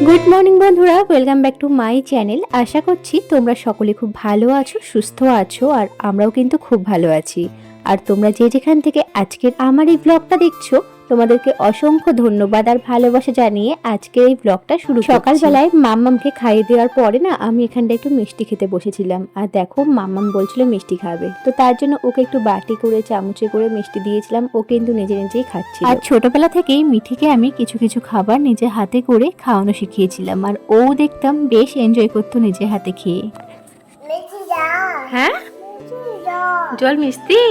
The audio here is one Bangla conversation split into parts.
গুড মর্নিং বন্ধুরা, welcome back to my channel. আশা করছি তোমরা সকলে খুব ভালো আছো, সুস্থ আছো, আর আমরাও কিন্তু খুব ভালো আছি। আর তোমরা যে যেখান থেকে আজকের আমার এই ব্লগটা দেখছো, তোমাদেরকে অসংখ্য ধন্যবাদ আর ভালোবাসা জানিয়ে আজকের এই ব্লগটা শুরু। সকালবেলায় মাম্মামকে খাইয়ে দেওয়ার পরে না আমি এখানটা একটু মিষ্টি খেতে বসেছিলাম। আর দেখো মাম্মাম বলছিল মিষ্টি খাবে, তো তার জন্য ওকে একটু বাটি করে চামচে করে মিষ্টি দিয়েছিলাম। ও কিন্তু নিজে নিজেই খাচ্ছিল। আর ছোটবেলা থেকেই মিঠিকে আমি কিছু কিছু খাবার নিজে হাতে করে খাওয়ানো শিখিয়েছিলাম, আর ও দেখতাম বেশ এনজয় করতো নিজে হাতে খেয়ে। হ্যাঁ, জল মিষ্টি।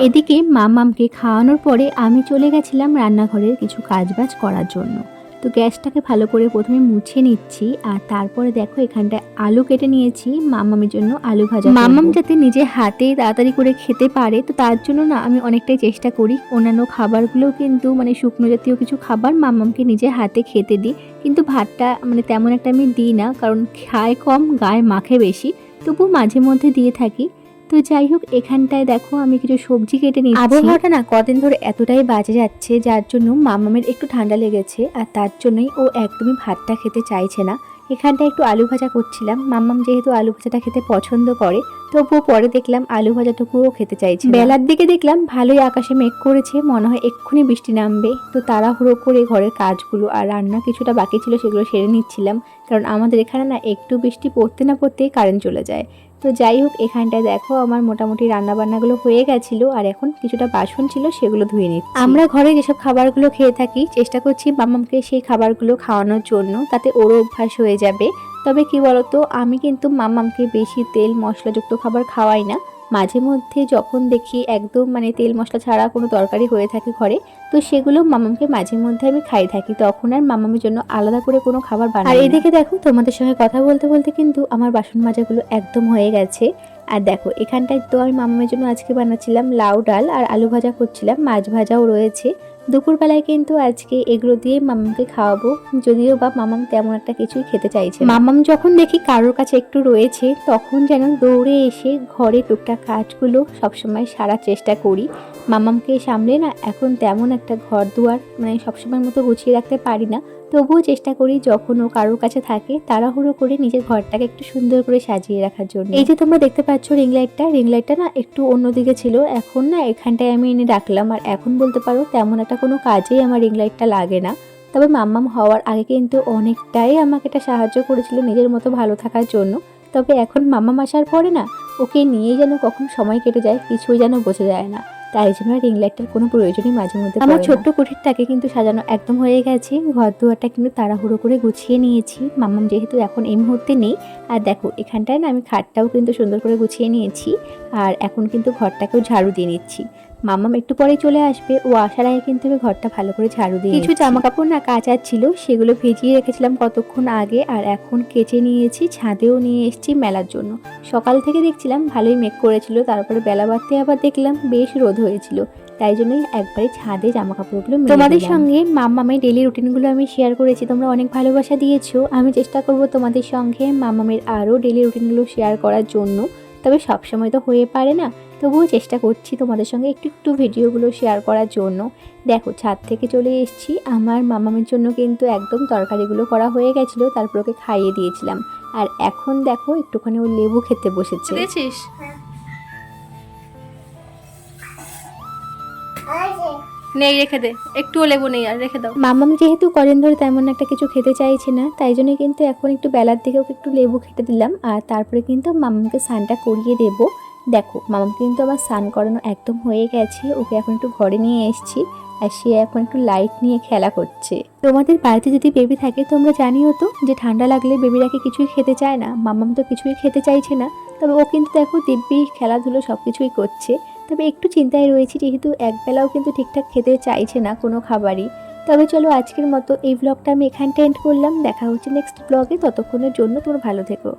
এদিকে মামামকে খাওয়ানোর পরে আমি চলে গেছিলাম রান্নাঘরের কিছু কাজবাজ করার জন্য। তো গ্যাসটাকে ভালো করে প্রথমে মুছে নিচ্ছি, আর তারপরে দেখো এখানটায় আলু কেটে নিয়েছি মামামের জন্য আলু ভাজা। মামাম যাতে নিজে হাতে তাড়াতাড়ি করে খেতে পারে, তো তার জন্য না আমি অনেকটাই চেষ্টা করি অন্যান্য খাবারগুলোও কিন্তু শুকনো জাতীয় কিছু খাবার মামামকে নিজে হাতে খেতে দিই। কিন্তু ভাতটা তেমন একটা আমি দিই না, কারণ খায় কম গায়ে মাখে বেশি, তবু মাঝে মধ্যে দিয়ে থাকি। তো যাই হোক, এখানটায় দেখো আমি কিছু সবজি কেটে নিচ্ছি। আবহাওয়াটা না কদিন ধরে এতটাই বাজে যাচ্ছে, যার জন্য মামামের একটু ঠান্ডা লেগেছে, আর তার জন্যই ও একদমই ভাতটা খেতে চাইছে না। এখানটায় একটু আলু ভাজা করছিলাম। মাম্মাম যেহেতু আলু ভাজাটা খেতে পছন্দ করে, তবুও পরে দেখলাম আলু ভাজাটুকুও খেতে চাইছে। বেলার দিকে দেখলাম ভালোই আকাশে মেঘ করেছে, মনে হয় এক্ষুনি বৃষ্টি নামবে। তো তাড়াহুড়ো করে ঘরের কাজগুলো আর রান্না কিছুটা বাকি ছিল সেগুলো সেরে নিচ্ছিলাম, কারণ আমাদের এখানে না একটু বৃষ্টি পড়তে না পড়তেই কারেন্ট চলে যায়। তো যাই হোক, এখানটায় দেখো আমার মোটামুটি রান্নাবান্নাগুলো হয়ে গেছিলো, আর এখন কিছুটা বাসন ছিল সেগুলো ধুয়ে নিচ্ছি। আমরা ঘরে যেসব খাবারগুলো খেয়ে থাকি চেষ্টা করছি মামামকে সেই খাবারগুলো খাওয়ানোর জন্য, তাতে ওরও অভ্যাস হয়ে যাবে। তবে কি বলতো, আমি কিন্তু মামামকে বেশি তেল মশলাযুক্ত খাবার খাওয়াই না। মাঝে মধ্যে যখন দেখি একদম তেল মশলা ছাড়া কোনো তরকারি হয়ে থাকে ঘরে, তো সেগুলো মামামকে মাঝে মধ্যে আমি খাই থাকি, তখন আর মামামের জন্য আলাদা করে কোনো খাবার বানাই না। আর এদিকে দেখো তোমাদের সঙ্গে কথা বলতে বলতে কিন্তু আমার বাসন মাজাগুলো একদম হয়ে গেছে। আর দেখো এখানটায় তো আমি মামামের জন্য আজকে বানাচ্ছিলাম লাউ ডাল, আর আলু ভাজা করছিলাম, মাছ ভাজাও রয়েছে। দুপুরবেলায় কিন্তু আজকে এগুলো দিয়ে মামামকে খাওয়াবো, যদিও বা মামাম তেমন একটা কিছুই খেতে চাইছে। মামাম যখন দেখি কারোর কাছে একটু রয়েছে, তখন যেন দৌড়ে এসে ঘরে টুকটাক কাজগুলো সবসময় সারার চেষ্টা করি। মামামকে সামলে না এখন তেমন একটা ঘর দুয়ার সবসময় মতো গুছিয়ে রাখতে পারি না, তবুও চেষ্টা করি যখন ও কারোর কাছে থাকে তাড়াহুড়ো করে নিজের ঘরটাকে একটু সুন্দর করে সাজিয়ে রাখার জন্য। এই যে তোমরা দেখতে পাচ্ছ রিং লাইটটা না একটু অন্যদিকে ছিল, এখন না এখানটায় আমি এনে রাখলাম। আর এখন বলতে পারো তেমন একটা কোনো কাজেই আমার রিং লাইটটা লাগে না, তবে মাম্মাম হওয়ার আগে কিন্তু অনেকটাই আমাকে এটা সাহায্য করেছিল নিজের মতো ভালো থাকার জন্য। তবে এখন মাম্মাম আসার পরে না ওকে নিয়েই যেন কখন সময় কেটে যায় কিছুই যেন বোঝা যায় না, তাই জন্য রিং লাইটটার কোনো প্রয়োজনই মাঝে মধ্যে আমার ছোট্ট কুঠিরটাকে কিন্তু সাজানো একদম হয়ে গেছে। ঘর দুয়ারটা কিন্তু তাড়াহুড়ো করে গুছিয়ে নিয়েছি, মাম্মাম যেহেতু এখন এই মুহূর্তে নেই। আর দেখো এখানটায় না আমি খাটটাও কিন্তু সুন্দর করে গুছিয়ে নিয়েছি, আর এখন কিন্তু ঘরটাকেও ঝাড়ু দিয়ে নিচ্ছি। মাম্মাম একটু পরেই চলে আসবে, ও আসার আগে কিন্তু আমি ঘরটা ভালো করে ঝাড়ু দিয়ে কিছু জামা কাপড় না কাচার ছিল, সেগুলো ভিজিয়ে রেখেছিলাম কতক্ষণ আগে, আর এখন কেচে নিয়েছি, ছাদেও নিয়ে এসেছি মেলার জন্য। সকাল থেকে দেখছিলাম ভালোই মেঘ করেছিল, তারপরে বেলা বাড়তে আবার দেখলাম বেশ রোদ হয়েছিল, তাই জন্যই একবারে ছাদে জামা কাপড়গুলো তোমাদের সঙ্গে মাম্মামের ডেলি রুটিনগুলো আমি শেয়ার করেছি। তোমরা অনেক ভালোবাসা দিয়েছো, আমি চেষ্টা করব তোমাদের সঙ্গে মাম্মামের আরও ডেলি রুটিনগুলো শেয়ার করার জন্য। তবে সবসময় তো হয়ে পারে না, তবুও চেষ্টা করছি তোমাদের সঙ্গে একটু একটু ভিডিওগুলো শেয়ার করার জন্য। দেখো ছাদ থেকে চলে এসেছি, আমার মামামের জন্য কিন্তু একদম তরকারিগুলো করা হয়ে গেছিলো, তারপর ওকে খাইয়ে দিয়েছিলাম। আর এখন দেখো একটুখানি ও লেবু খেতে বসেছে। নেই, রেখে দে, একটুও লেবু নেই, আর রেখে দাও। মামাম যেহেতু কদিন ধরে তেমন একটা কিছু খেতে চাইছে না, তাই জন্য কিন্তু এখন একটু বেলার দিকে ওকে একটু লেবু খেতে দিলাম, আর তারপরে কিন্তু মামামকে স্নানটা করিয়ে দেব। দেখো মামাম কিন্তু আমার স্নান করানো একদম হয়ে গেছে, ওকে এখন একটু ঘরে নিয়ে এসেছি, আর সে এখন একটু লাইট নিয়ে খেলা করছে। তোমাদের বাড়িতে যদি বেবি থাকে তোমরা জানিও তো যে ঠান্ডা লাগলে বেবিরাকে কিছুই খেতে চায় না, মামাম তো কিছুই খেতে চাইছে না, তবে ও কিন্তু দেখো দিব্যি খেলাধুলো সব কিছুই করছে। তবে একটু চিন্তায় রয়েছি, যেহেতু একবেলাও কিন্তু ঠিকঠাক খেতে চাইছে না কোনো খাবারই। তবে চলো আজকের মতো এই ব্লগটা আমি এখানটা এন্ড করলাম, দেখা হচ্ছে নেক্সট ব্লগে, ততক্ষণের জন্য তোমরা ভালো থেকো।